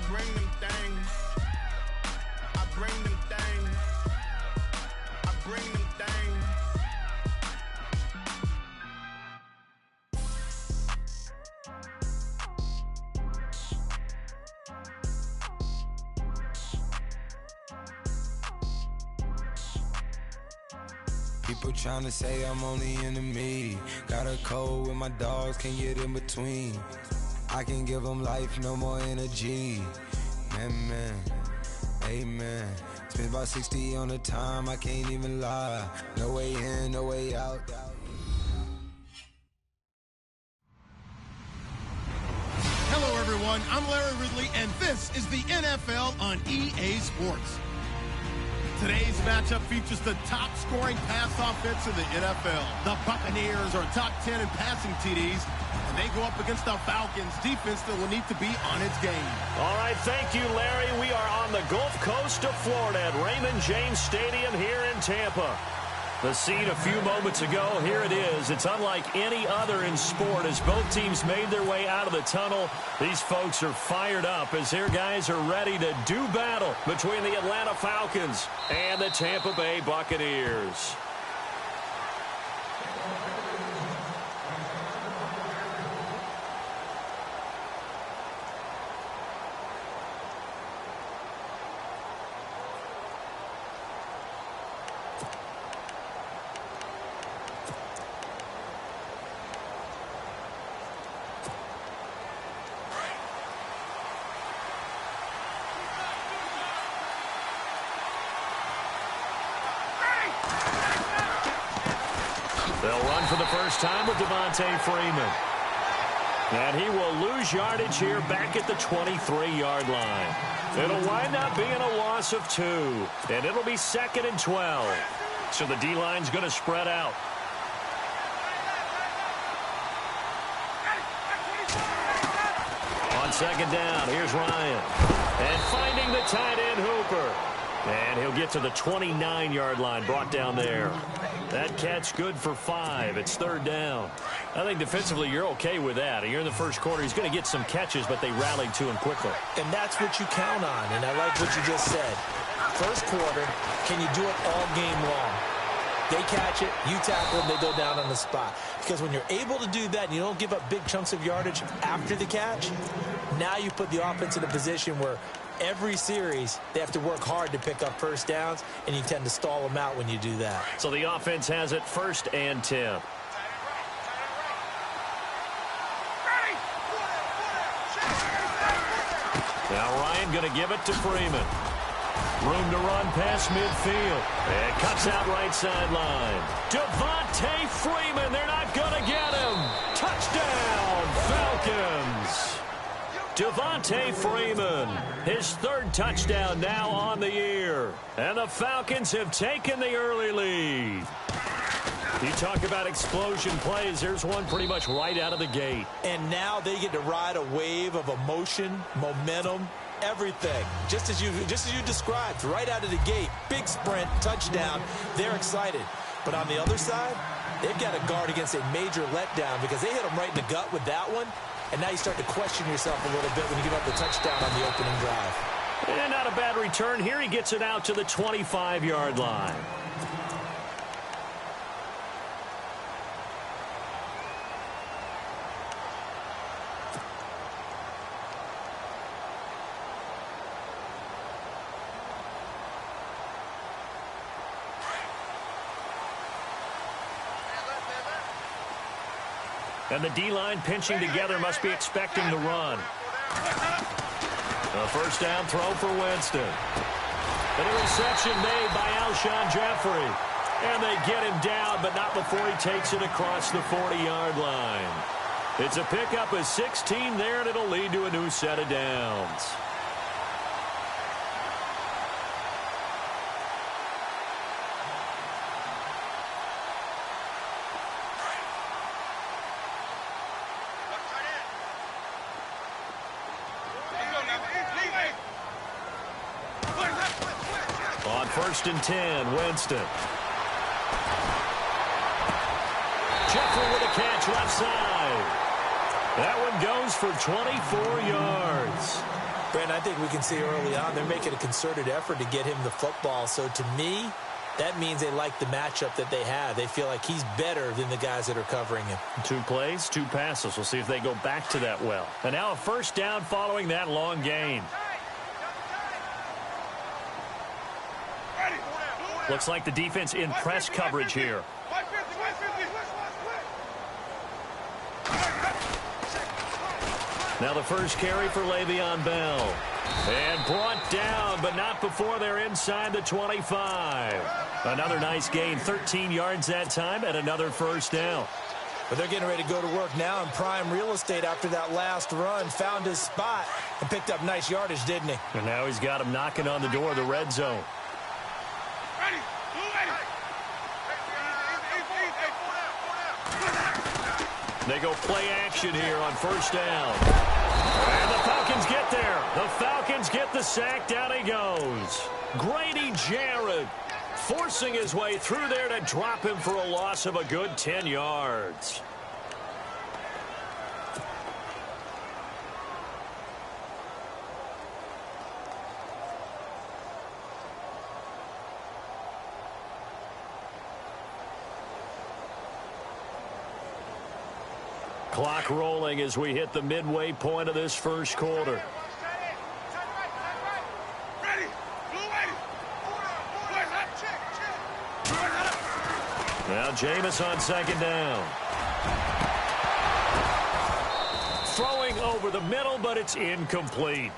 bring them things. I bring them things. I bring them things. People tryna say I'm only in the media. Got a cold with my dogs, can't get in between. I can give them life, no more energy. Man, amen. Spent about 60 on the time, I can't even lie. No way in, no way out. Hello, everyone. I'm Larry Ridley, and this is the NFL on EA Sports. Today's matchup features the top-scoring pass offense in the NFL. The Buccaneers are top 10 in passing TDs, and they go up against the Falcons defense that will need to be on its game. All right, thank you, Larry. We are on the Gulf Coast of Florida at Raymond James Stadium here in Tampa. The scene a few moments ago, here it is. It's unlike any other in sport as both teams made their way out of the tunnel. These folks are fired up as their guys are ready to do battle between the Atlanta Falcons and the Tampa Bay Buccaneers. They'll run for the first time with Devontae Freeman. And he will lose yardage here back at the 23-yard line. It'll wind up being a loss of 2. And it'll be 2nd and 12. So the D-line's going to spread out. On 2nd down, here's Ryan. And finding the tight end Hooper. And he'll get to the 29-yard line, brought down there. That catch good for 5. It's 3rd down. I think defensively you're okay with that. You're in the first quarter. He's going to get some catches, but they rallied to him quickly. And that's what you count on, and I like what you just said. First quarter, can you do it all game long? They catch it, you tackle them, they go down on the spot. Because when you're able to do that and you don't give up big chunks of yardage after the catch, now you put the offense in a position where every series, they have to work hard to pick up first downs, and you tend to stall them out when you do that. So the offense has it 1st and 10. Now Ryan going to give it to Freeman. Room to run past midfield. And cuts out right sideline. Devontae Freeman, they're not going to get him. Touchdown, Falcons. Devontae Freeman, his 3rd touchdown now on the year. And the Falcons have taken the early lead. You talk about explosion plays, there's one pretty much right out of the gate. And now they get to ride a wave of emotion, momentum, everything. Just as you described, right out of the gate, big sprint, touchdown, they're excited. But on the other side, they've got to guard against a major letdown because they hit them right in the gut with that one. And now you start to question yourself a little bit when you give up the touchdown on the opening drive. And not a bad return. Here he gets it out to the 25-yard line. And the D-line pinching together must be expecting the run. A first down throw for Winston. And a reception made by Alshon Jeffrey. And they get him down, but not before he takes it across the 40-yard line. It's a pickup of 16 there, and it'll lead to a new set of downs. On 1st and 10, Winston. Jeffrey with a catch left side. That one goes for 24 yards. Brandon, I think we can see early on they're making a concerted effort to get him the football. So to me, that means they like the matchup that they have. They feel like he's better than the guys that are covering him. 2 plays, 2 passes. We'll see if they go back to that well. And now a first down following that long gain. Looks like the defense in press coverage here. Now the first carry for Le'Veon Bell. And brought down, but not before they're inside the 25. Another nice gain, 13 yards that time, and another first down. But they're getting ready to go to work now in prime real estate after that last run. Found his spot and picked up nice yardage, didn't he? And now he's got him knocking on the door of the red zone. They go play action here on first down. And the Falcons get there. The Falcons get the sack. Down he goes. Grady Jarrett forcing his way through there to drop him for a loss of a good 10 yards. Clock rolling as we hit the midway point of this first quarter. Now Jameis on second down. Throwing over the middle, but it's incomplete.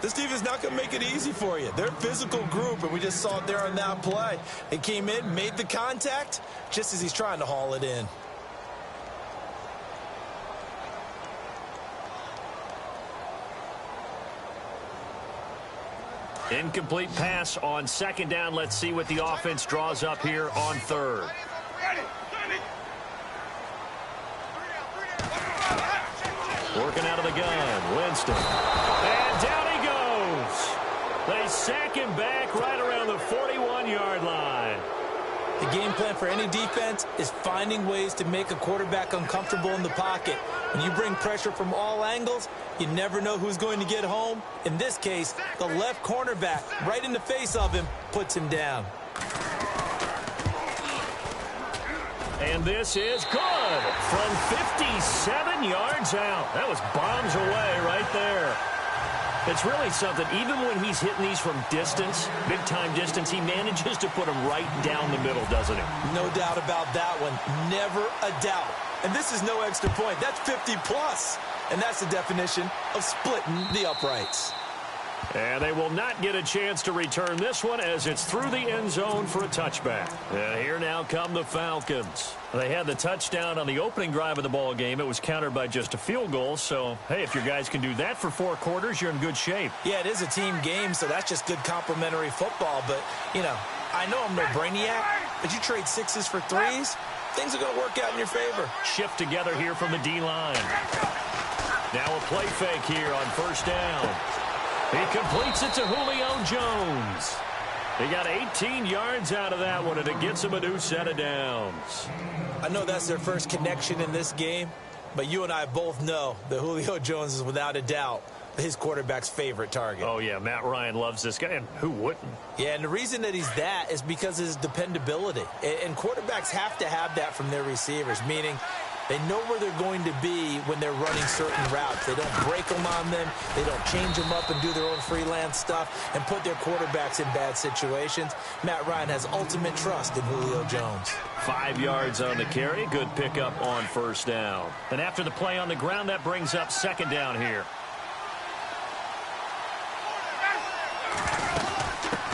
This defense is not going to make it easy for you. They're a physical group, and we just saw it there on that play. They came in, made the contact, just as he's trying to haul it in. Incomplete pass on second down. Let's see what the offense draws up here on third. Working out of the gun, Winston. And down he goes. They sack him back right around the 41-yard line. The game plan for any defense is finding ways to make a quarterback uncomfortable in the pocket. When you bring pressure from all angles, you never know who's going to get home. In this case, the left cornerback, right in the face of him, puts him down. And this is good from 57 yards out. That was bombs away right there. It's really something. Even when he's hitting these from distance, big-time distance, he manages to put them right down the middle, doesn't he? No doubt about that one. Never a doubt. And this is no extra point. That's 50-plus. And that's the definition of splitting the uprights. And they will not get a chance to return this one as it's through the end zone for a touchback. And here now come the Falcons. They had the touchdown on the opening drive of the ball game. It was countered by just a field goal. So, hey, if your guys can do that for 4 quarters, you're in good shape. Yeah, it is a team game, so that's just good complimentary football. But, you know, I know I'm no brainiac, but you trade 6s for 3s, things are going to work out in your favor. Shift together here from the D-line. Now a play fake here on first down. He completes it to Julio Jones. He got 18 yards out of that one, and it gets him a new set of downs. I know that's their first connection in this game, but you and I both know that Julio Jones is without a doubt his quarterback's favorite target. Oh, yeah, Matt Ryan loves this guy, and who wouldn't? Yeah, and the reason that he's that is because of his dependability. And quarterbacks have to have that from their receivers, meaning they know where they're going to be when they're running certain routes. They don't break them on them. They don't change them up and do their own freelance stuff and put their quarterbacks in bad situations. Matt Ryan has ultimate trust in Julio Jones. 5 yards on the carry. Good pickup on first down. And after the play on the ground, that brings up second down here.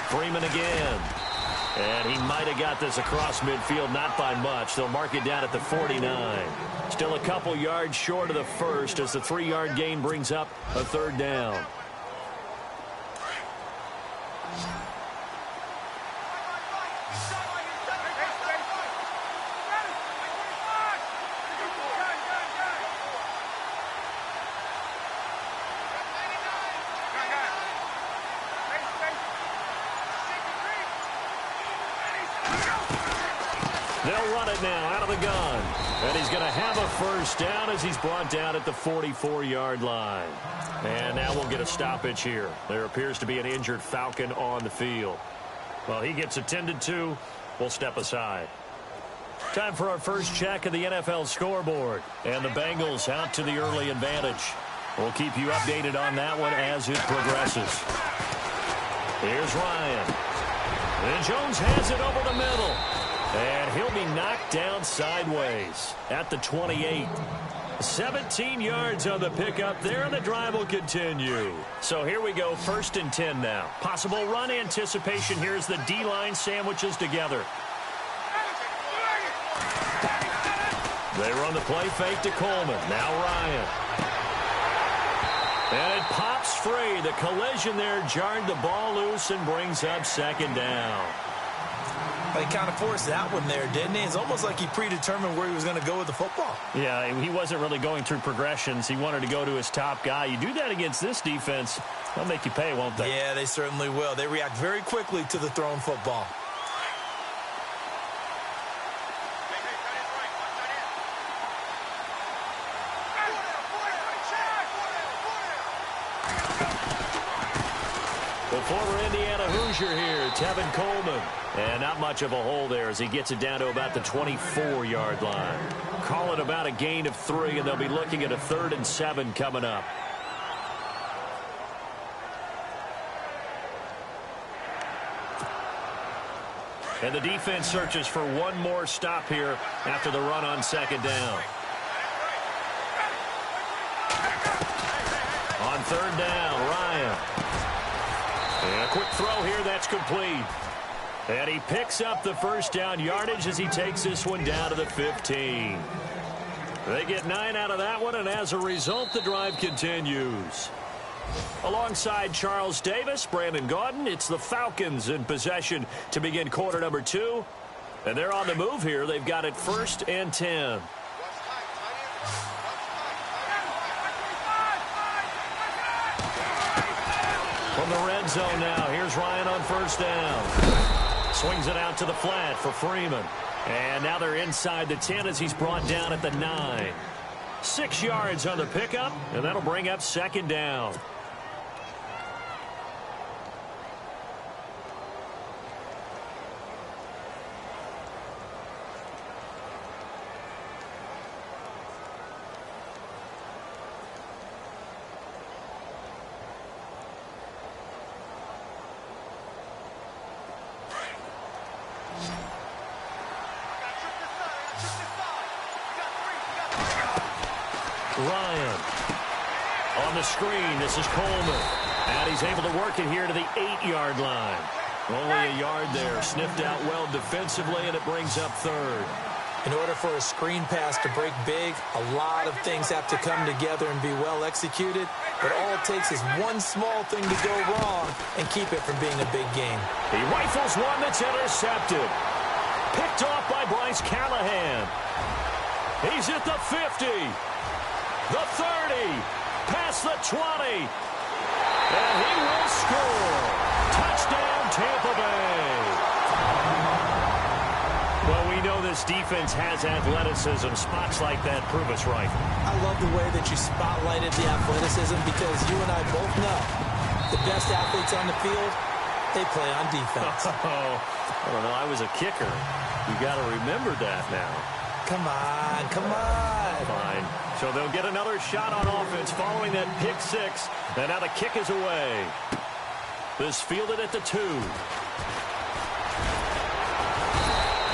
Freeman again. And he might have got this across midfield, not by much. They'll mark it down at the 49. Still a couple yards short of the first as the 3-yard gain brings up a third down. They'll run it now out of the gun. And he's going to have a first down as he's brought down at the 44-yard line. And now we'll get a stoppage here. There appears to be an injured Falcon on the field. Well, he gets attended to. We'll step aside. Time for our first check of the NFL scoreboard. And the Bengals out to the early advantage. We'll keep you updated on that one as it progresses. Here's Ryan. And Jones has it over the middle. And he'll be knocked down sideways at the 28. 17 yards on the pickup there, and the drive will continue. So here we go, 1st and 10 now. Possible run anticipation. Here's the D-line sandwiches together. They run the play fake to Coleman. Now Ryan. And it pops free. The collision there jarred the ball loose and brings up 2nd down. He kind of forced that one there, didn't he? It's almost like he predetermined where he was going to go with the football. Yeah, he wasn't really going through progressions. He wanted to go to his top guy. You do that against this defense, they'll make you pay, won't they? Yeah, they certainly will. They react very quickly to the thrown football. The former Indiana Hoosier here, Tevin Coleman. And not much of a hole there as he gets it down to about the 24-yard line. Call it about a gain of 3, and they'll be looking at a 3rd and 7 coming up. And the defense searches for one more stop here after the run on 2nd down. On 3rd down, Ryan. And a quick throw here, that's complete. And he picks up the first down yardage as he takes this one down to the 15. They get 9 out of that one, and as a result, the drive continues. Alongside Charles Davis, Brandon Gaudin, it's the Falcons in possession to begin quarter number 2. And they're on the move here. They've got it 1st and 10. From the red zone now, here's Ryan on 1st down. Swings it out to the flat for Freeman. And now they're inside the 10 as he's brought down at the 9. 6 yards on the pickup, and that'll bring up 2nd down. Ryan on the screen. This is Coleman. And he's able to work it here to the 8-yard line. Only a yard there. Sniffed out well defensively, and it brings up 3rd. In order for a screen pass to break big, a lot of things have to come together and be well executed. But all it takes is one small thing to go wrong and keep it from being a big game. He rifles one that's intercepted. Picked off by Bryce Callahan. He's at the 50. The 30, past the 20, and he will score. Touchdown, Tampa Bay. Well, we know this defense has athleticism. Spots like that prove us right. I love the way that you spotlighted the athleticism because you and I both know the best athletes on the field, they play on defense. Oh, I don't know. I was a kicker. You got to remember that now. Come on, come on. Fine. So they'll get another shot on offense following that pick 6. And now the kick is away. This fielded at the 2.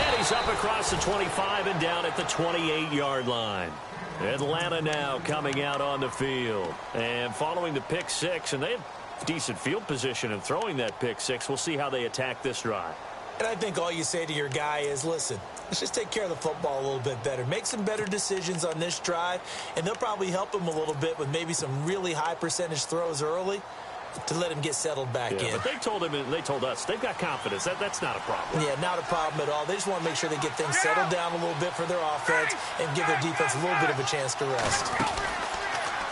And he's up across the 25 and down at the 28-yard line. Atlanta now coming out on the field. And following the pick 6, and they have decent field position in throwing that pick 6. We'll see how they attack this drive. And I think all you say to your guy is, listen, let's just take care of the football a little bit better. Make some better decisions on this drive, and they'll probably help him a little bit with maybe some really high percentage throws early to let him get settled back in. But they told him, and they told us, they've got confidence. That's not a problem. Yeah, not a problem at all. They just want to make sure they get things settled down a little bit for their offense and give their defense a little bit of a chance to rest.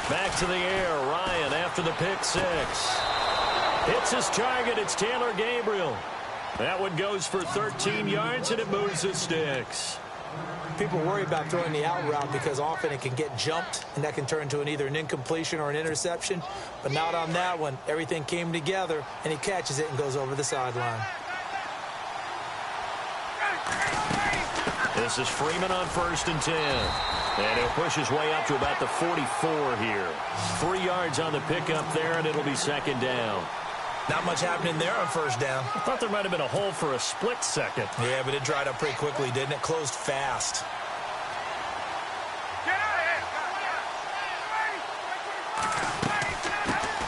Back to the air, Ryan after the pick 6. Hits his target. It's Taylor Gabriel. That one goes for 13 yards, and it moves the sticks. People worry about throwing the out route because often it can get jumped, and that can turn into either an incompletion or an interception. But not on that one. Everything came together, and he catches it and goes over the sideline. This is Freeman on 1st and 10. And he'll push his way up to about the 44 here. 3 yards on the pickup there, and it'll be 2nd down. Not much happening there on 1st down. I thought there might have been a hole for a split second. Yeah, but it dried up pretty quickly, didn't it? Closed fast.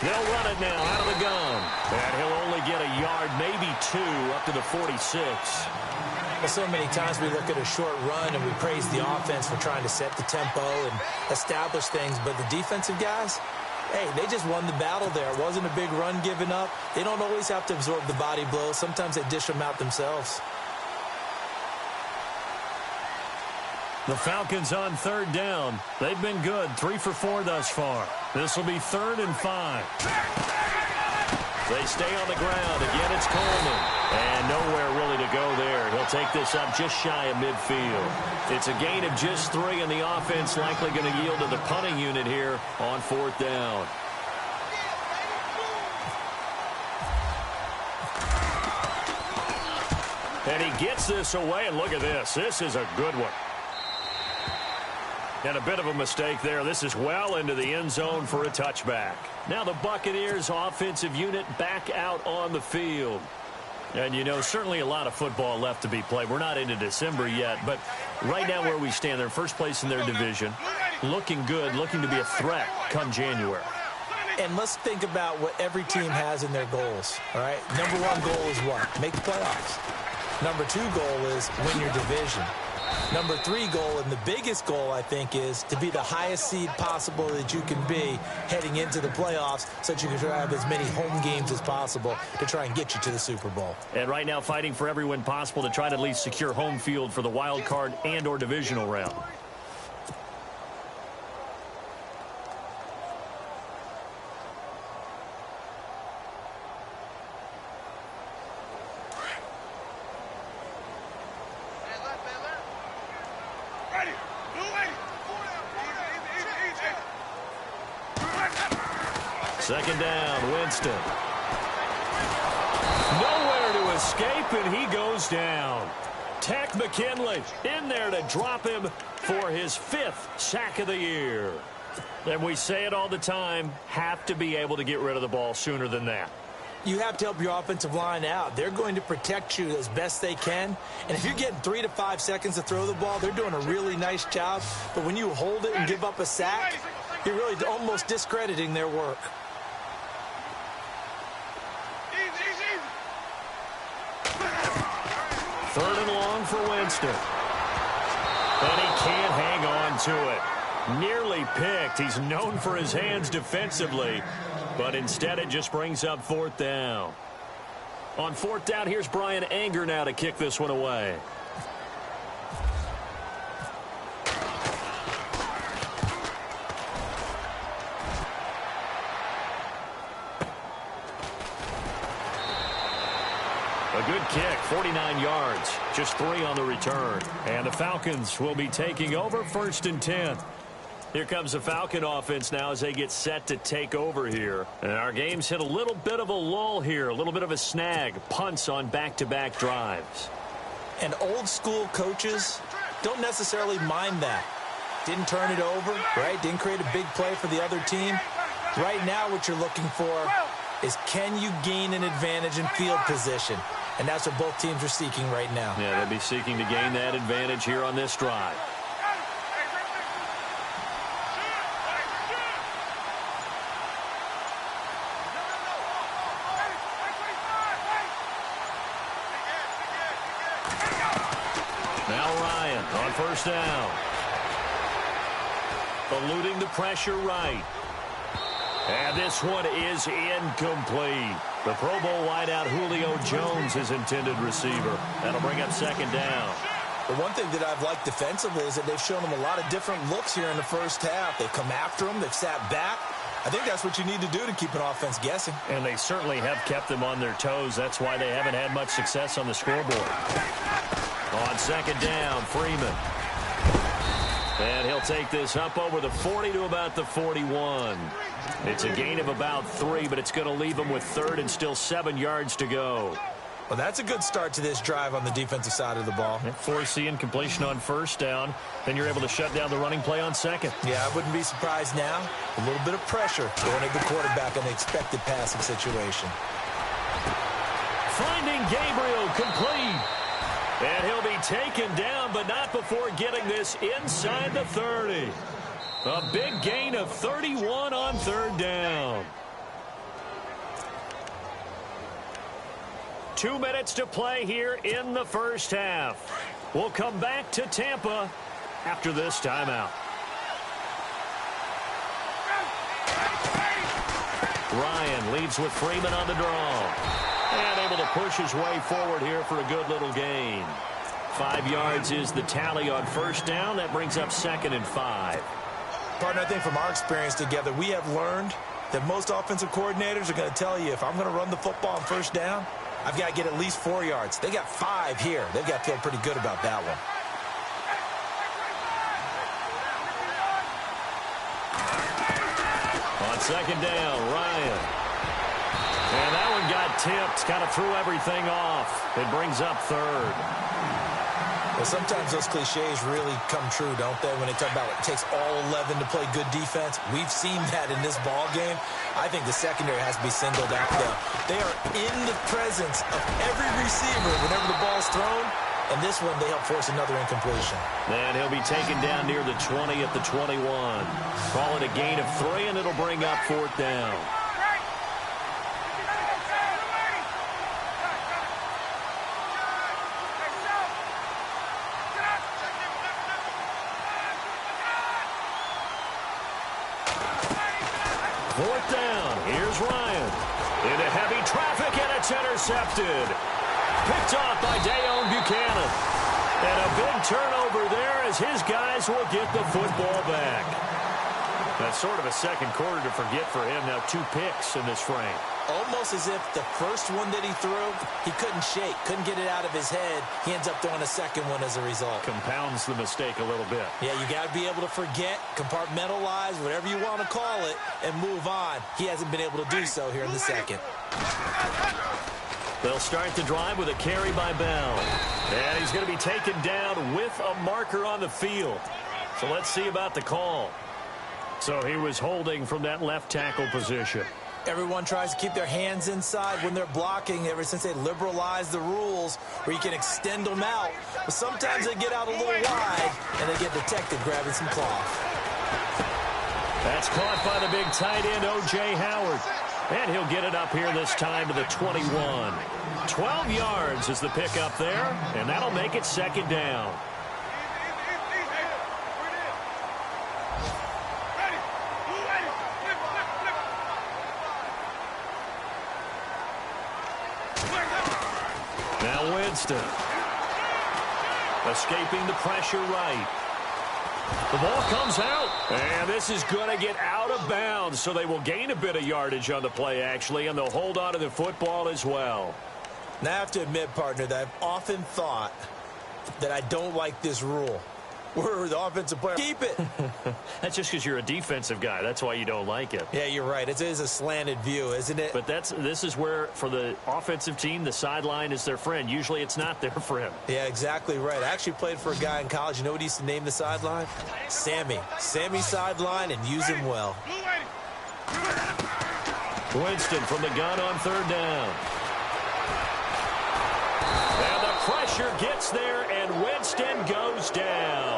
They'll run it now out of the gun. And he'll only get a yard, maybe 2, up to the 46. Well, so many times we look at a short run and we praise the offense for trying to set the tempo and establish things, but the defensive guys, hey, they just won the battle there. It wasn't a big run given up. They don't always have to absorb the body blows. Sometimes they dish them out themselves. The Falcons on 3rd down. They've been good, 3 for 4 thus far. This will be 3rd and 5. They stay on the ground. Again, it's Coleman. And nowhere really to go there. He'll take this up just shy of midfield. It's a gain of just 3, and the offense likely going to yield to the punting unit here on 4th down. And he gets this away, and look at this. This is a good one. And a bit of a mistake there. This is well into the end zone for a touchback. Now the Buccaneers offensive unit back out on the field. And, you know, certainly a lot of football left to be played. We're not into December yet, but right now where we stand, they're first place in their division. Looking good, looking to be a threat come January. And let's think about what every team has in their goals, all right? Number 1 goal is what? Make the playoffs. Number 2 goal is win your division. Number 3 goal, and the biggest goal, I think, is to be the highest seed possible that you can be heading into the playoffs so that you can have as many home games as possible to try and get you to the Super Bowl. And right now fighting for every win possible to try to at least secure home field for the wild card and or divisional round. Second down, Winston. Nowhere to escape, and he goes down. Tech McKinley in there to drop him for his 5th sack of the year. And we say it all the time, have to be able to get rid of the ball sooner than that. You have to help your offensive line out. They're going to protect you as best they can. And if you're getting 3 to 5 seconds to throw the ball, they're doing a really nice job. But when you hold it and give up a sack, you're really almost discrediting their work. Third and long for Winston. And he can't hang on to it. Nearly picked. He's known for his hands defensively, but instead it just brings up 4th down. On 4th down, here's Brian Anger now to kick this one away. A good kick, 49 yards, just 3 on the return. And the Falcons will be taking over 1st and 10. Here comes the Falcon offense now as they get set to take over here. And our game's hit a little bit of a lull here, a little bit of a snag. Punts on back-to-back drives. And old school coaches don't necessarily mind that. Didn't turn it over, right? Didn't create a big play for the other team. Right now what you're looking for is can you gain an advantage in field position? And that's what both teams are seeking right now. Yeah, they'll be seeking to gain that advantage here on this drive. Now Ryan on 1st down. Eluding the pressure right. And this one is incomplete. The Pro Bowl wideout Julio Jones is intended receiver. That'll bring up 2nd down. The one thing that I've liked defensively is that they've shown them a lot of different looks here in the first half. They've come after them. They've sat back. I think that's what you need to do to keep an offense guessing. And they certainly have kept them on their toes. That's why they haven't had much success on the scoreboard. On 2nd down, Freeman. And he'll take this up over the 40 to about the 41. It's a gain of about 3, but it's going to leave him with 3rd and still 7 yards to go. Well, that's a good start to this drive on the defensive side of the ball. Forcing incompletion on 1st down. Then you're able to shut down the running play on 2nd. Yeah, I wouldn't be surprised now. A little bit of pressure going at the quarterback in the expected passing situation. Finding Gabriel complete. And he'll be taken down, but not before getting this inside the 30. A big gain of 31 on 3rd down. 2 minutes to play here in the 1st half. We'll come back to Tampa after this timeout. Ryan leads with Freeman on the draw. And able to push his way forward here for a good little gain. 5 yards is the tally on 1st down. That brings up 2nd and 5. Partner, I think from our experience together, we have learned that most offensive coordinators are going to tell you, if I'm going to run the football on 1st down, I've got to get at least 4 yards. They got 5 here. They've got to feel pretty good about that one. On 2nd down, Ryan. And that one got tipped, kind of threw everything off. It brings up 3rd. Well, sometimes those cliches really come true, don't they, when they talk about it takes all 11 to play good defense. We've seen that in this ball game. I think the secondary has to be singled out, though. They are in the presence of every receiver whenever the ball's thrown, and this one they help force another incompletion. And he'll be taken down near the 20 at the 21. Call it a gain of 3, and it'll bring up 4th down. Fourth down. Here's Ryan. Into heavy traffic, and it's intercepted. Picked off by Dayon Buchanan. And a big turnover there as his guys will get the football back. That's sort of a second quarter to forget for him. Now 2 picks in this frame. Almost as if the first one that he threw, he couldn't shake, couldn't get it out of his head. He ends up throwing a second one as a result. Compounds the mistake a little bit. Yeah, you got to be able to forget, compartmentalize, whatever you want to call it, and move on. He hasn't been able to do so here in the second. They'll start the drive with a carry by Bell. And he's going to be taken down with a marker on the field. So let's see about the call. So he was holding from that left tackle position. Everyone tries to keep their hands inside when they're blocking ever since they liberalized the rules where you can extend them out. But sometimes they get out a little wide and they get detected grabbing some cloth. That's caught by the big tight end, O.J. Howard. And he'll get it up here this time to the 21. 12 yards is the pickup there, and that'll make it 2nd down. Now Winston. Escaping the pressure right. The ball comes out, and this is going to get out of bounds, so they will gain a bit of yardage on the play, actually, and they'll hold on to the football as well. Now, I have to admit, partner, that I've often thought that I don't like this rule. We're the offensive player. Keep it. That's just because you're a defensive guy. That's why you don't like it. Yeah, you're right. It is a slanted view, isn't it? But this is where, for the offensive team, the sideline is their friend. Usually it's not their friend. Yeah, exactly right. I actually played for a guy in college. You know what he used to name the sideline? Sammy. Sammy sideline, and use him well. Winston from the gun on 3rd down. And the pressure gets there, and Winston goes down.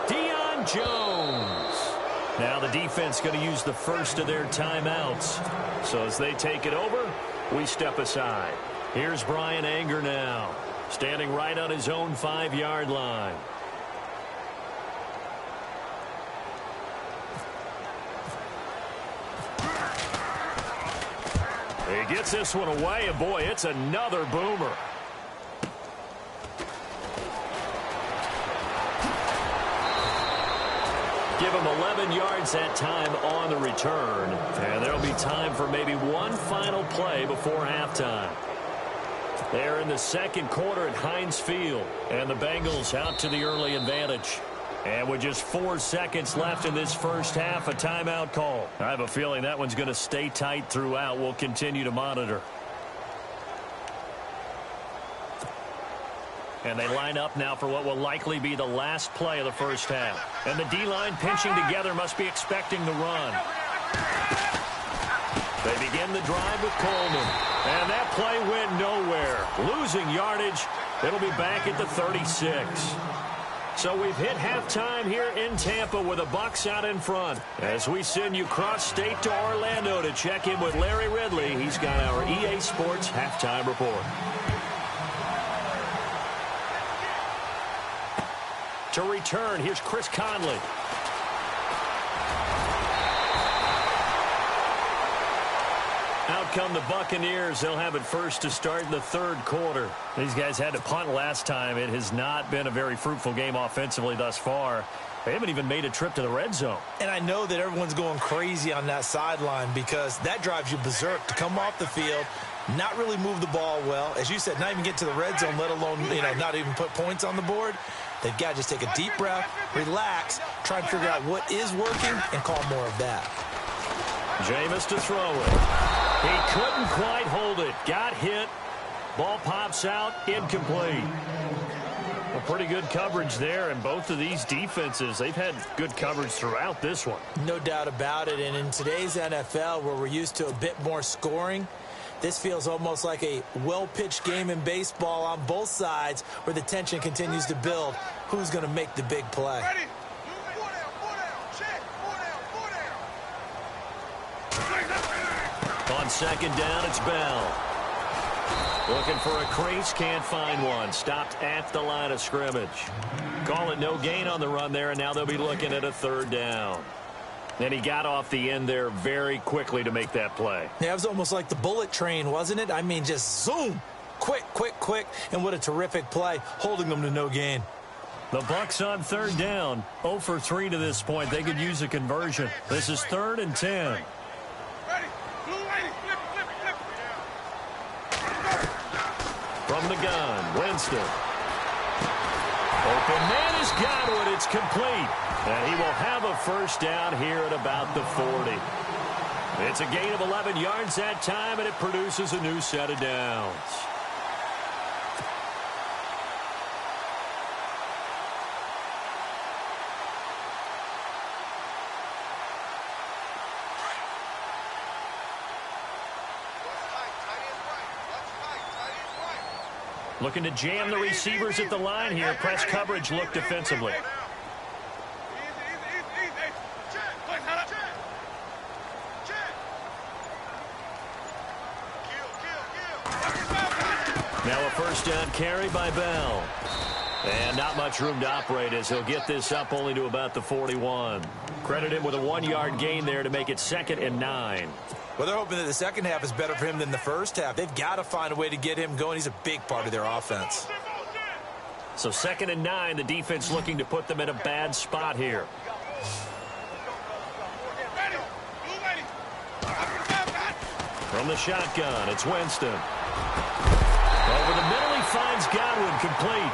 Deion Jones. Now the defense going to use the first of their timeouts. So as they take it over, we step aside. Here's Brian Anger now, standing right on his own 5-yard line. He gets this one away, and boy, it's another boomer. Give him 11 yards that time on the return. And there'll be time for maybe one final play before halftime. They're in the second quarter at Heinz Field. And the Bengals out to the early advantage. And with just 4 seconds left in this first half, a timeout call. I have a feeling that one's going to stay tight throughout. We'll continue to monitor. And they line up now for what will likely be the last play of the first half. And the D-line pinching together must be expecting the run. They begin the drive with Coleman. And that play went nowhere. Losing yardage. It'll be back at the 36. So we've hit halftime here in Tampa with the Bucs out in front. As we send you cross-state to Orlando to check in with Larry Ridley. He's got our EA Sports halftime report. To return, here's Chris Conley. Out come the Buccaneers. They'll have it first to start in the third quarter. These guys had to punt last time. It has not been a very fruitful game offensively thus far. They haven't even made a trip to the red zone. And I know that everyone's going crazy on that sideline because that drives you berserk to come off the field, not really move the ball well. As you said, not even get to the red zone, let alone, not even put points on the board. They've got to just take a deep breath, relax, try and figure out what is working, and call more of that. Jameis to throw it. He couldn't quite hold it. Got hit. Ball pops out. Incomplete. Well, pretty good coverage there, and both of these defenses, they've had good coverage throughout this one. No doubt about it, and in today's NFL, where we're used to a bit more scoring, this feels almost like a well-pitched game in baseball on both sides where the tension continues to build. Who's going to make the big play? Ready? On second down, it's Bell. Looking for a crease, can't find one. Stopped at the line of scrimmage. Call it no gain on the run there, and now they'll be looking at a third down. And he got off the end there very quickly to make that play. Yeah, it was almost like the bullet train, wasn't it? I mean, just zoom. Quick, quick, quick. And what a terrific play, holding them to no gain. The Bucs on third down. 0 for 3 to this point. They could use a conversion. This is 3rd and 10. From the gun, Winston. Open man is Godwin. It's complete. And he will have a first down here at about the 40. It's a gain of 11 yards that time, and it produces a new set of downs. Looking to jam the receivers at the line here. Press coverage look defensively. Now a first down carry by Bell. And not much room to operate as he'll get this up only to about the 41. Credit him with a 1-yard gain there to make it 2nd and 9. Well, they're hoping that the second half is better for him than the first half. They've got to find a way to get him going. He's a big part of their offense. So 2nd and 9, the defense looking to put them in a bad spot here. From the shotgun, it's Winston. Over the middle, he finds Godwin, complete.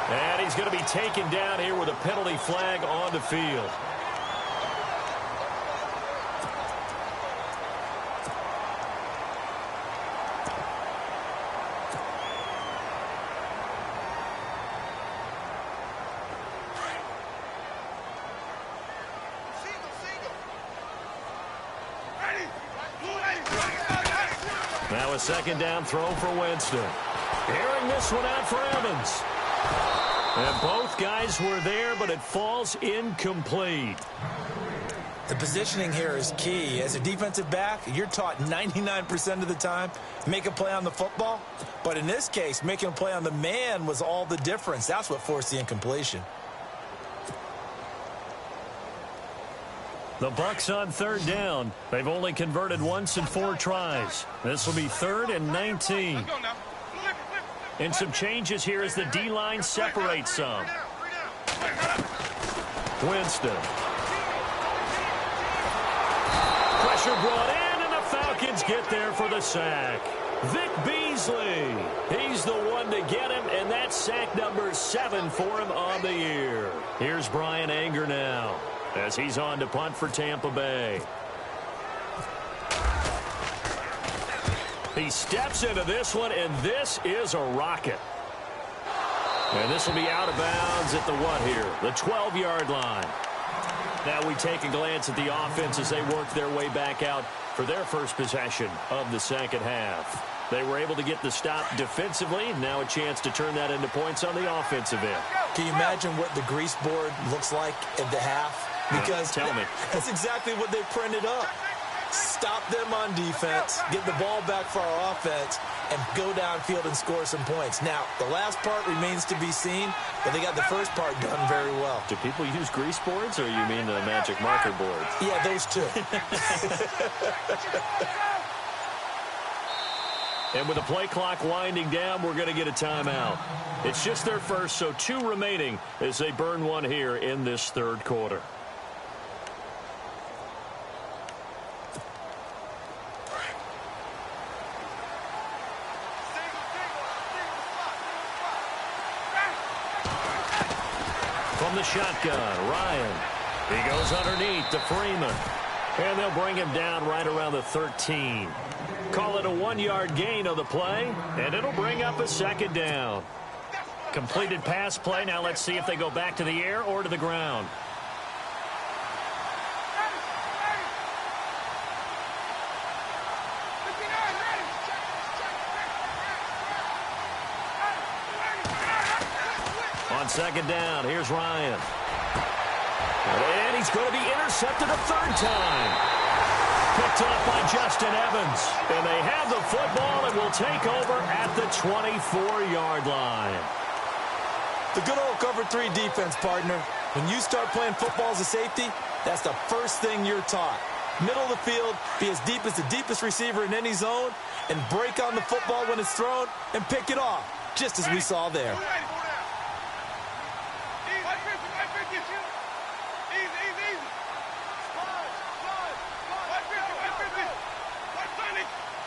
And he's going to be taken down here with a penalty flag on the field. Now a second down throw for Winston. Airing this one out for Evans. And both guys were there, but it falls incomplete. The positioning here is key. As a defensive back, you're taught 99% of the time, make a play on the football. But in this case, making a play on the man was all the difference. That's what forced the incompletion. The Bucs on third down. They've only converted once in 4 tries. This will be 3rd and 19. And some changes here as the D-line separates some. Winston. Pressure brought in, and the Falcons get there for the sack. Vic Beasley. He's the one to get him, and that's sack number 7 for him on the year. Here's Brian Anger now as he's on to punt for Tampa Bay. He steps into this one, and this is a rocket. And this will be out of bounds at the what here? The 12-yard line. Now we take a glance at the offense as they work their way back out for their first possession of the second half. They were able to get the stop defensively. Now a chance to turn that into points on the offensive end. Can you imagine what the grease board looks like at the half? Because tell me. That's exactly what they printed up. Stop them on defense, get the ball back for our offense, and go downfield and score some points. Now, the last part remains to be seen, but they got the first part done very well. Do people use grease boards, or you mean the magic marker boards? Yeah, those two. And with the play clock winding down, we're going to get a timeout. It's just their first, so 2 remaining as they burn one here in this third quarter. From the shotgun, Ryan. He goes underneath to Freeman. And they'll bring him down right around the 13. Call it a 1-yard gain on the play, and it'll bring up a second down. Completed pass play. Now let's see if they go back to the air or to the ground. On second down, here's Ryan. And he's going to be intercepted a third time. Picked up by Justin Evans. And they have the football and will take over at the 24-yard line. The good old cover 3 defense, partner. When you start playing football as a safety, that's the first thing you're taught. Middle of the field, be as deep as the deepest receiver in any zone, and break on the football when it's thrown and pick it off, just as we saw there.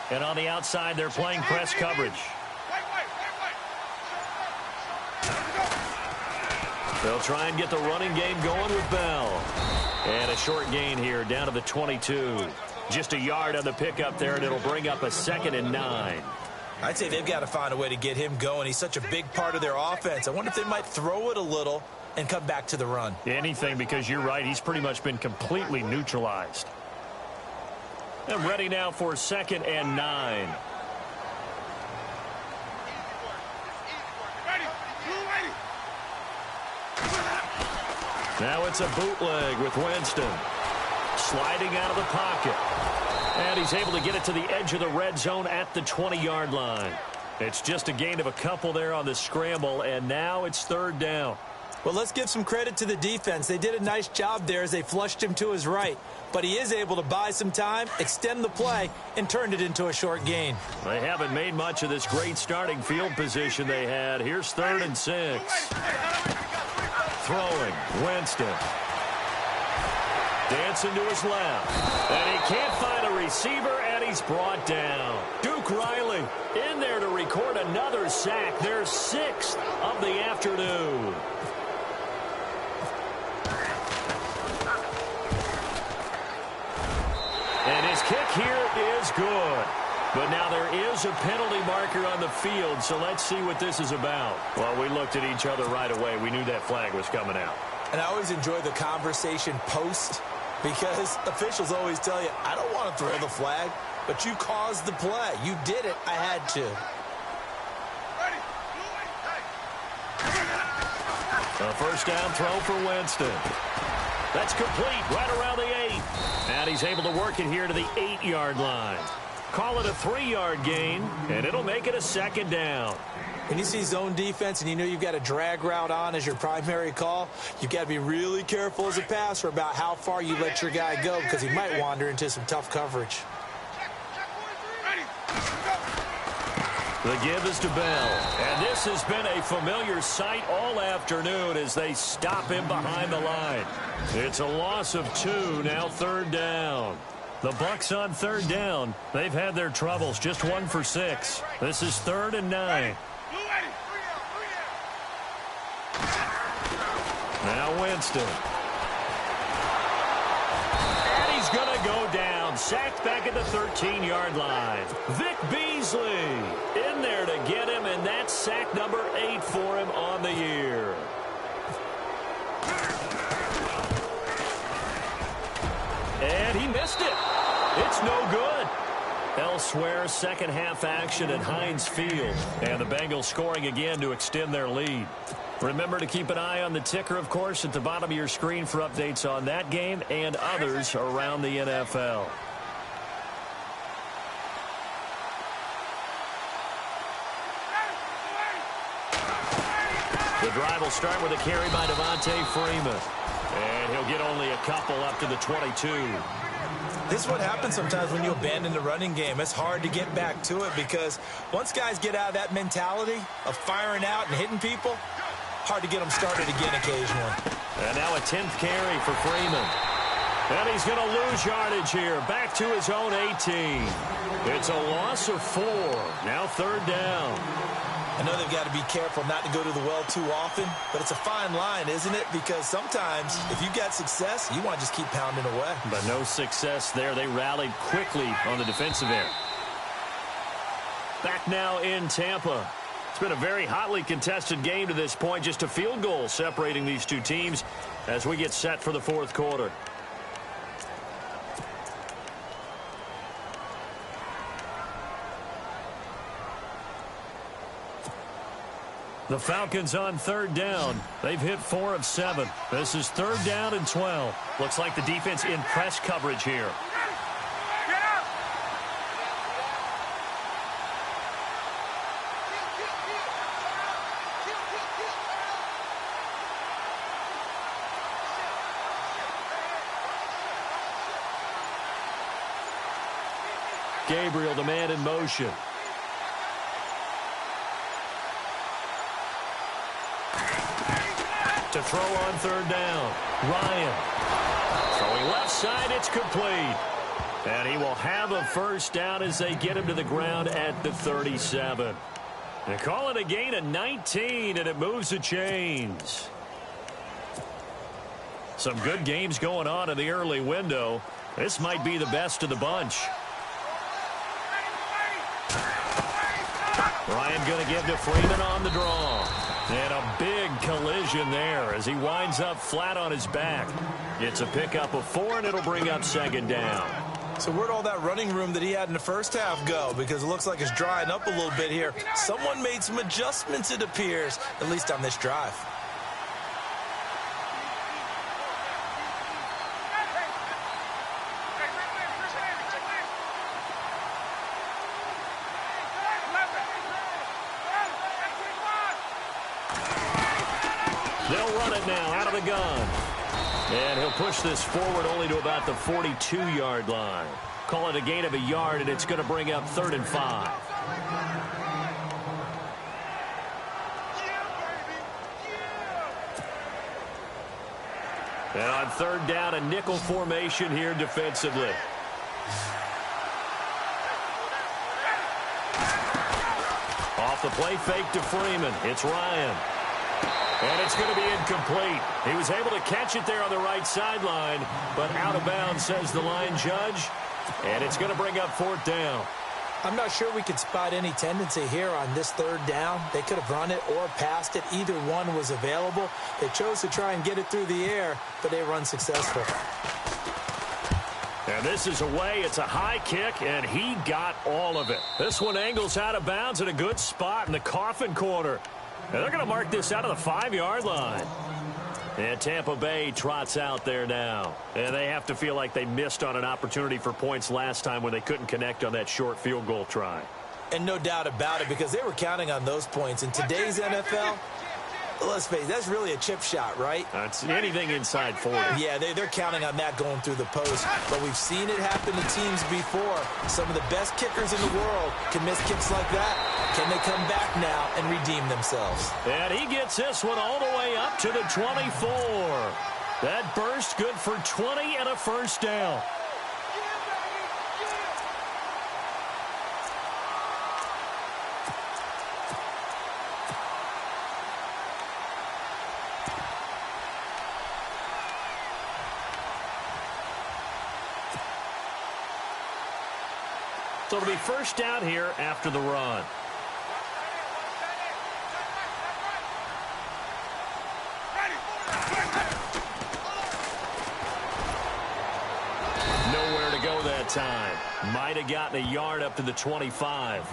And on the outside, they're playing press coverage. They'll try and get the running game going with Bell. And a short gain here down to the 22. Just a yard on the pickup there, and it'll bring up a 2nd and 9. I'd say they've got to find a way to get him going. He's such a big part of their offense. I wonder if they might throw it a little and come back to the run. Anything, because you're right. He's pretty much been completely neutralized. And ready now for 2nd and 9. Now it's a bootleg with Winston. Sliding out of the pocket. And he's able to get it to the edge of the red zone at the 20-yard line. It's just a gain of a couple there on the scramble, and now it's 3rd down. Well, let's give some credit to the defense. They did a nice job there as they flushed him to his right. But he is able to buy some time, extend the play, and turned it into a short gain. They haven't made much of this great starting field position they had. Here's 3rd and 6. Throwing, Winston. Dancing to his left. And he can't find a receiver, and he's brought down. Duke Riley in there to record another sack. Their 6th of the afternoon. And his kick here is good. But now there is a penalty marker on the field, so let's see what this is about. Well, we looked at each other right away. We knew that flag was coming out. And I always enjoy the conversation post, because officials always tell you, I don't want to throw the flag, but you caused the play. You did it. I had to. A first down throw for Winston. That's complete right around the 8. And he's able to work it here to the 8-yard line. Call it a 3-yard gain, and it'll make it a 2nd down. When you see zone defense and you know you've got a drag route on as your primary call, you've got to be really careful as a passer about how far you let your guy go, because he might wander into some tough coverage. The give is to Bell. And this has been a familiar sight all afternoon as they stop him behind the line. It's a loss of 2, now 3rd down. The Bucs on third down. They've had their troubles, just 1 for 6. This is 3rd and 9. Now Winston. And he's going to go down. Sacked back at the 13-yard line. Vic Beasley in there to get him, and that's sack number 8 for him on the year. And he missed it. It's no good. Elsewhere, second half action at Heinz Field. And the Bengals scoring again to extend their lead. Remember to keep an eye on the ticker, of course, at the bottom of your screen for updates on that game and others around the NFL. The drive will start with a carry by Devontae Freeman. And he'll get only a couple up to the 22. This is what happens sometimes when you abandon the running game. It's hard to get back to it because once guys get out of that mentality of firing out and hitting people, hard to get them started again occasionally. And now a 10th carry for Freeman. And he's going to lose yardage here. Back to his own 18. It's a loss of 4. Now 3rd down. I know they've got to be careful not to go to the well too often, but it's a fine line, isn't it? Because sometimes if you got success, you want to just keep pounding away. But no success there. They rallied quickly on the defensive end. Back now in Tampa. It's been a very hotly contested game to this point. Just a field goal separating these two teams as we get set for the 4th quarter. The Falcons on 3rd down. They've hit 4 of 7. This is 3rd down and 12. Looks like the defense in press coverage here. Gabriel, the man in motion. To throw on 3rd down. Ryan. Throwing left side, it's complete. And he will have a first down as they get him to the ground at the 37. They call it a gain of 19, and it moves the chains. Some good games going on in the early window. This might be the best of the bunch. Ryan going to give to Freeman on the draw. And a big collision there as he winds up flat on his back. It's a pickup of 4, and it'll bring up 2nd down. So where'd all that running room that he had in the first half go? Because it looks like it's drying up a little bit here. Someone made some adjustments, it appears, at least on this drive. They'll run it now out of the gun. And he'll push this forward only to about the 42-yard line. Call it a gain of a yard, and it's going to bring up 3rd and 5. And on 3rd down, a nickel formation here defensively. Off the play fake to Freeman. It's Ryan. And it's going to be incomplete. He was able to catch it there on the right sideline, but out of bounds, says the line judge. And it's going to bring up 4th down. I'm not sure we could spot any tendency here on this 3rd down. They could have run it or passed it. Either one was available. They chose to try and get it through the air, but they were unsuccessful. And this is away. It's a high kick, and he got all of it. This one angles out of bounds at a good spot in the coffin corner. And they're going to mark this out of the 5-yard line. And Tampa Bay trots out there now. And they have to feel like they missed on an opportunity for points last time when they couldn't connect on that short field goal try. And no doubt about it, because they were counting on those points. In today's NFL, let's face it, that's really a chip shot, right? That's anything inside 40. Yeah, they're counting on that going through the post. But we've seen it happen to teams before. Some of the best kickers in the world can miss kicks like that. Can they come back now and redeem themselves? And he gets this one all the way up to the 24. That burst good for 20 and a first down. So it'll be first down here after the run. Nowhere to go that time. Might have gotten a yard up to the 25.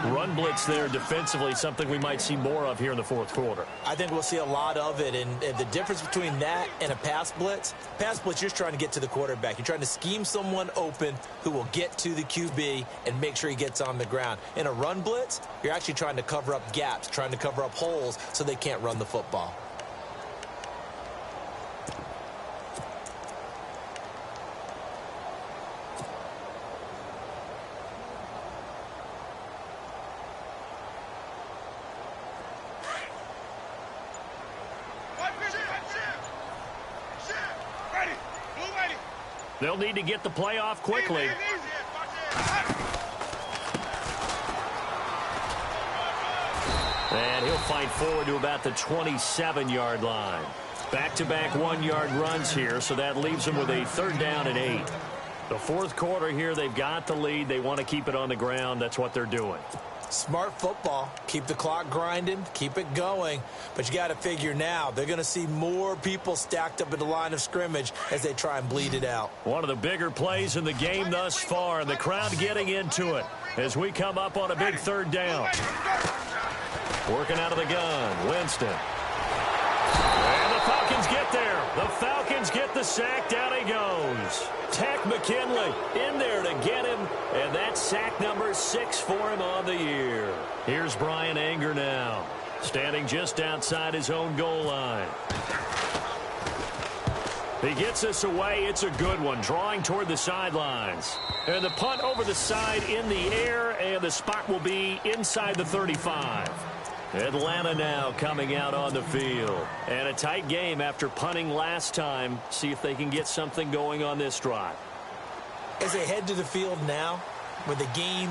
Run blitz there defensively, something we might see more of here in the fourth quarter. I think we'll see a lot of it, and the difference between that and a pass blitz, you're just trying to get to the quarterback. You're trying to scheme someone open who will get to the QB and make sure he gets on the ground. In a run blitz, you're actually trying to cover up gaps, trying to cover up holes so they can't run the football. They'll need to get the play off quickly. And he'll fight forward to about the 27-yard line. Back-to-back one-yard runs here, so that leaves them with a 3rd down and 8. The fourth quarter here, they've got the lead. They want to keep it on the ground. That's what they're doing. Smart football. Keep the clock grinding. Keep it going. But you got to figure now, they're going to see more people stacked up at the line of scrimmage as they try and bleed it out. One of the bigger plays in the game thus far, and the crowd getting into it as we come up on a big 3rd down. Working out of the gun, Winston. And the Falcons get there. The Falcons get the sack. Down he goes. Tack McKinley in there to get him, and that's sack number 6 for him on the year. Here's Brian Anger now, standing just outside his own goal line. He gets us away. It's a good one, drawing toward the sidelines. And the punt over the side in the air, and the spot will be inside the 35. Atlanta now coming out on the field. And a tight game after punting last time. See if they can get something going on this drive. As they head to the field now, with the game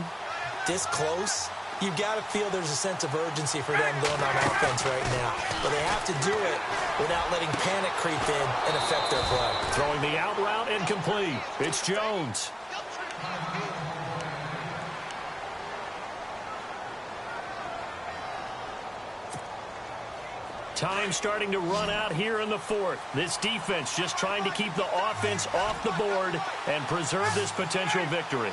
this close, you've got to feel there's a sense of urgency for them going on offense right now. But they have to do it without letting panic creep in and affect their play. Throwing the out route incomplete. It's Jones. Time starting to run out here in the fourth. This defense just trying to keep the offense off the board and preserve this potential victory.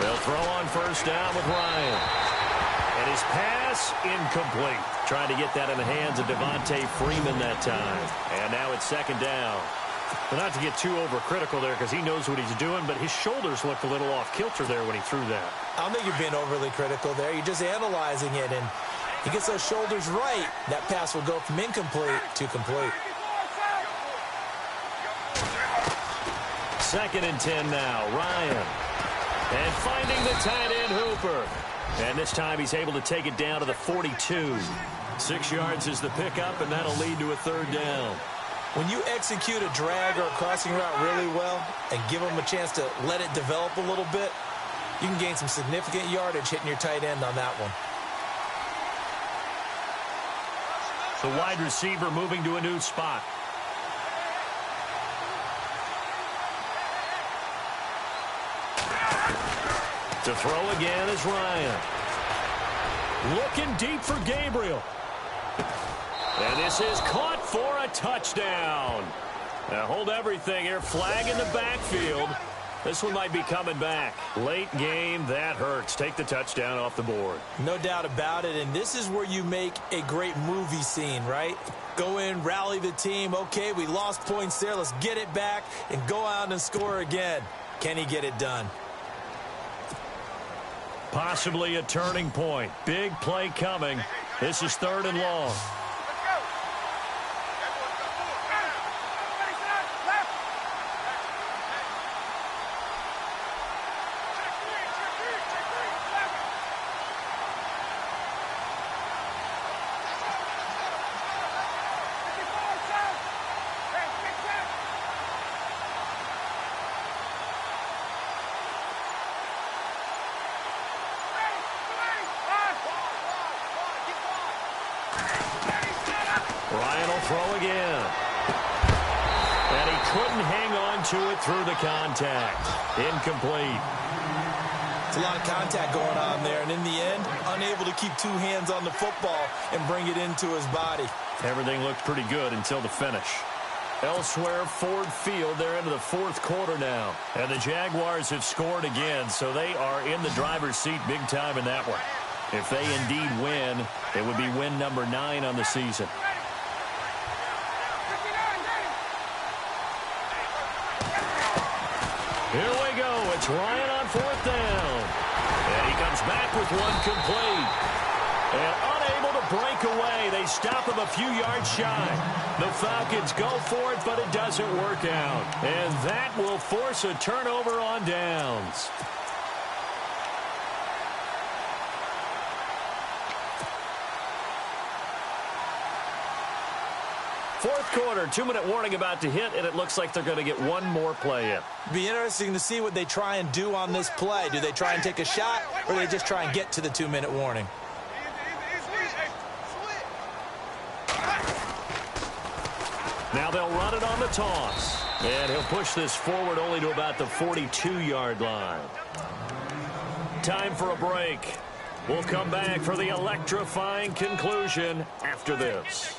They'll throw on first down with Ryan. And his pass incomplete. Trying to get that in the hands of Devontae Freeman that time. And now it's 2nd down. Well, not to get too overcritical there because he knows what he's doing, but his shoulders looked a little off kilter there when he threw that. I don't think you're being overly critical there. You're just analyzing it, and he gets those shoulders right. That pass will go from incomplete to complete. 2nd and 10 now. Ryan. And finding the tight end Hooper. And this time he's able to take it down to the 42. 6 yards is the pickup, and that'll lead to a 3rd down. When you execute a drag or a crossing route really well and give them a chance to let it develop a little bit, you can gain some significant yardage hitting your tight end on that one. The wide receiver moving to a new spot. To throw again is Ryan. Looking deep for Gabriel. And this is caught for a touchdown. Now hold everything here. Flag in the backfield. This one might be coming back. Late game, that hurts. Take the touchdown off the board. No doubt about it, and this is where you make a great movie scene, right? Go in, rally the team. Okay, we lost points there. Let's get it back and go out and score again. Can he get it done? Possibly a turning point. Big play coming. This is 3rd and long. to it through the contact. Incomplete. It's a lot of contact going on there, and in the end, unable to keep two hands on the football and bring it into his body. Everything looked pretty good until the finish. Elsewhere, Ford Field, they're into the fourth quarter now. And the Jaguars have scored again, so they are in the driver's seat big time in that one. If they indeed win, it would be win number 9 on the season. Here we go. It's Ryan on fourth down. And he comes back with one complete. And unable to break away. They stop him a few yards shy. The Falcons go for it, but it doesn't work out. And that will force a turnover on downs. Fourth quarter, 2-minute warning about to hit, and it looks like they're going to get one more play in. Be interesting to see what they try and do on this play. Do they try and take a shot, or do they just try and get to the 2-minute warning? Now they'll run it on the toss. And he'll push this forward only to about the 42-yard line. Time for a break. We'll come back for the electrifying conclusion after this.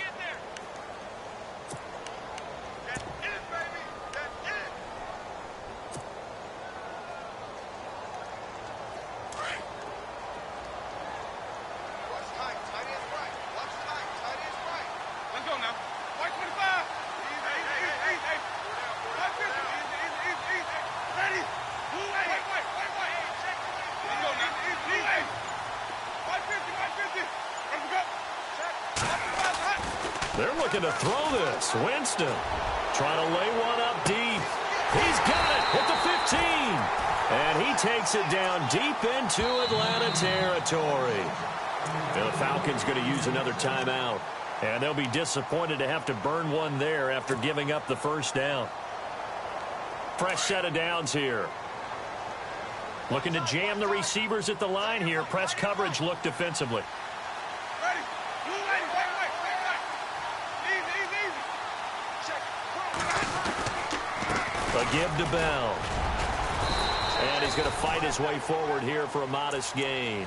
They're looking to throw this. Winston trying to lay one up deep. He's got it at the 15. And he takes it down deep into Atlanta territory. And the Falcons going to use another timeout. And they'll be disappointed to have to burn one there after giving up the first down. Fresh set of downs here. Looking to jam the receivers at the line here. Press coverage look defensively. A give to Bell. And he's going to fight his way forward here for a modest gain.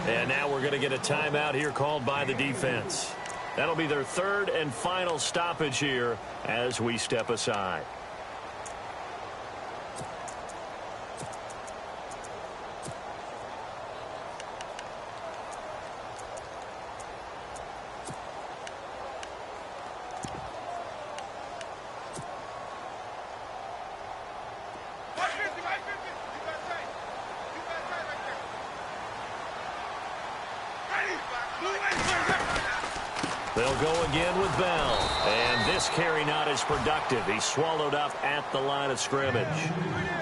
And now we're going to get a timeout here called by the defense. That'll be their third and final stoppage here as we step aside. They'll go again with Bell. And this carry not as productive. He's swallowed up at the line of scrimmage.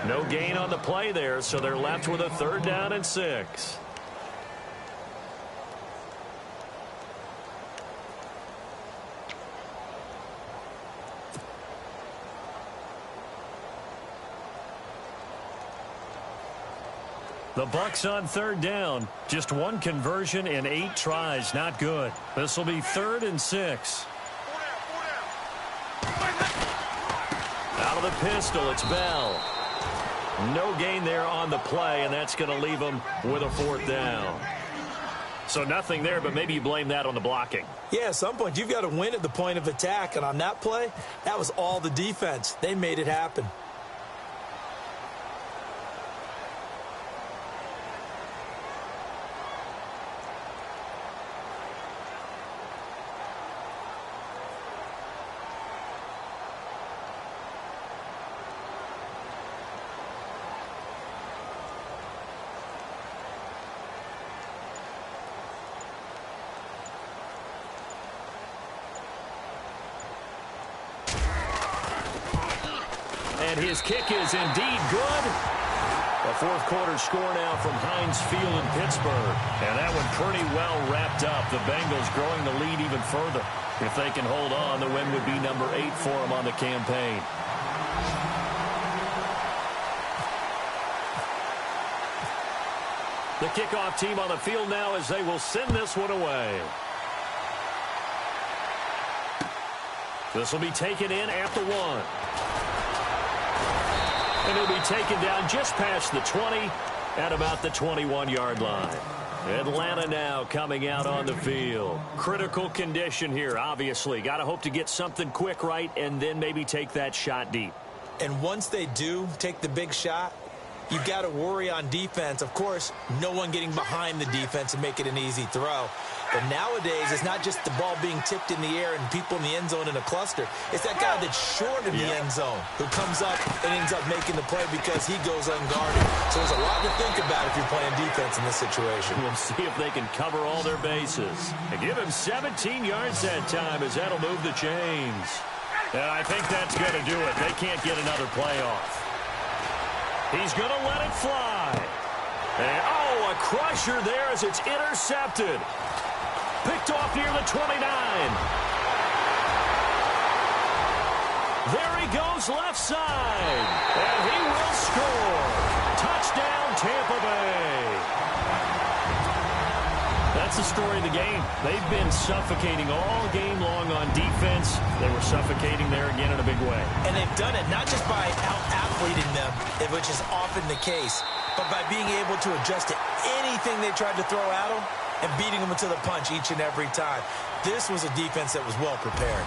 No gain on the play there, so they're left with a 3rd down and 6. The Bucs on 3rd down. Just one conversion in 8 tries. Not good. This will be 3rd and 6. Out of the pistol, it's Bell. No gain there on the play, and that's going to leave them with a 4th down. So nothing there, but maybe you blame that on the blocking. Yeah, at some point, you've got to win at the point of attack, and on that play, that was all the defense. They made it happen. And his kick is indeed good. A 4th quarter score now from Heinz Field in Pittsburgh. And that one pretty well wrapped up. The Bengals growing the lead even further. If they can hold on, the win would be number 8 for them on the campaign. The kickoff team on the field now as they will send this one away. This will be taken in at the 1. And he'll be taken down just past the 20 at about the 21-yard line. Atlanta now coming out on the field. Critical condition here, obviously. Got to hope to get something quick right and then maybe take that shot deep. And once they do take the big shot, you've got to worry on defense. Of course, no one getting behind the defense and make it an easy throw. But nowadays, it's not just the ball being tipped in the air and people in the end zone in a cluster. It's that guy that's short of the end zone who comes up and ends up making the play because he goes unguarded. So there's a lot to think about if you're playing defense in this situation. We'll see if they can cover all their bases. And give him 17 yards that time as that'll move the chains. And I think that's going to do it. They can't get another play off. He's going to let it fly. And, a crusher there as it's intercepted. Picked off near the 29. There he goes left side. And he will score. Touchdown, Tampa Bay. That's the story of the game. They've been suffocating all game long on defense. They were suffocating there again in a big way. And they've done it not just by out-athleting them, which is often the case, but by being able to adjust to anything they tried to throw at them and beating them to the punch each and every time. This was a defense that was well prepared.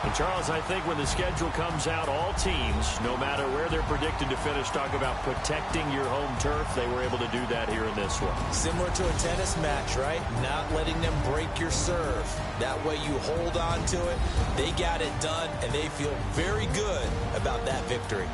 And Charles, I think when the schedule comes out, all teams, no matter where they're predicted to finish, talk about protecting your home turf. They were able to do that here in this one. Similar to a tennis match, right? Not letting them break your serve. That way you hold on to it. They got it done, and they feel very good about that victory.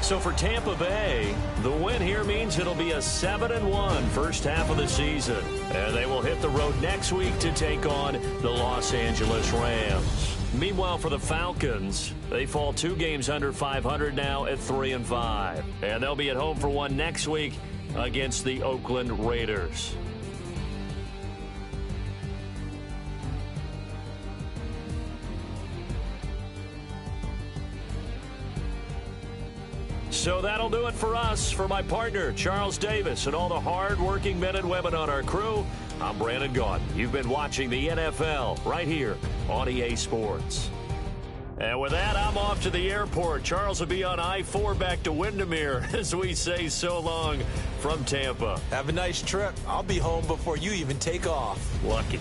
So for Tampa Bay, the win here means it'll be a 7-1 first half of the season. And they will hit the road next week to take on the Los Angeles Rams. Meanwhile, for the Falcons, they fall 2 games under 500 now at 3-5. And they'll be at home for one next week against the Oakland Raiders. So that'll do it for us. For my partner, Charles Davis, and all the hard-working men and women on our crew, I'm Brandon Gaudin. You've been watching the NFL right here on EA Sports. And with that, I'm off to the airport. Charles will be on I-4 back to Windermere as we say so long from Tampa. Have a nice trip. I'll be home before you even take off. Lucky.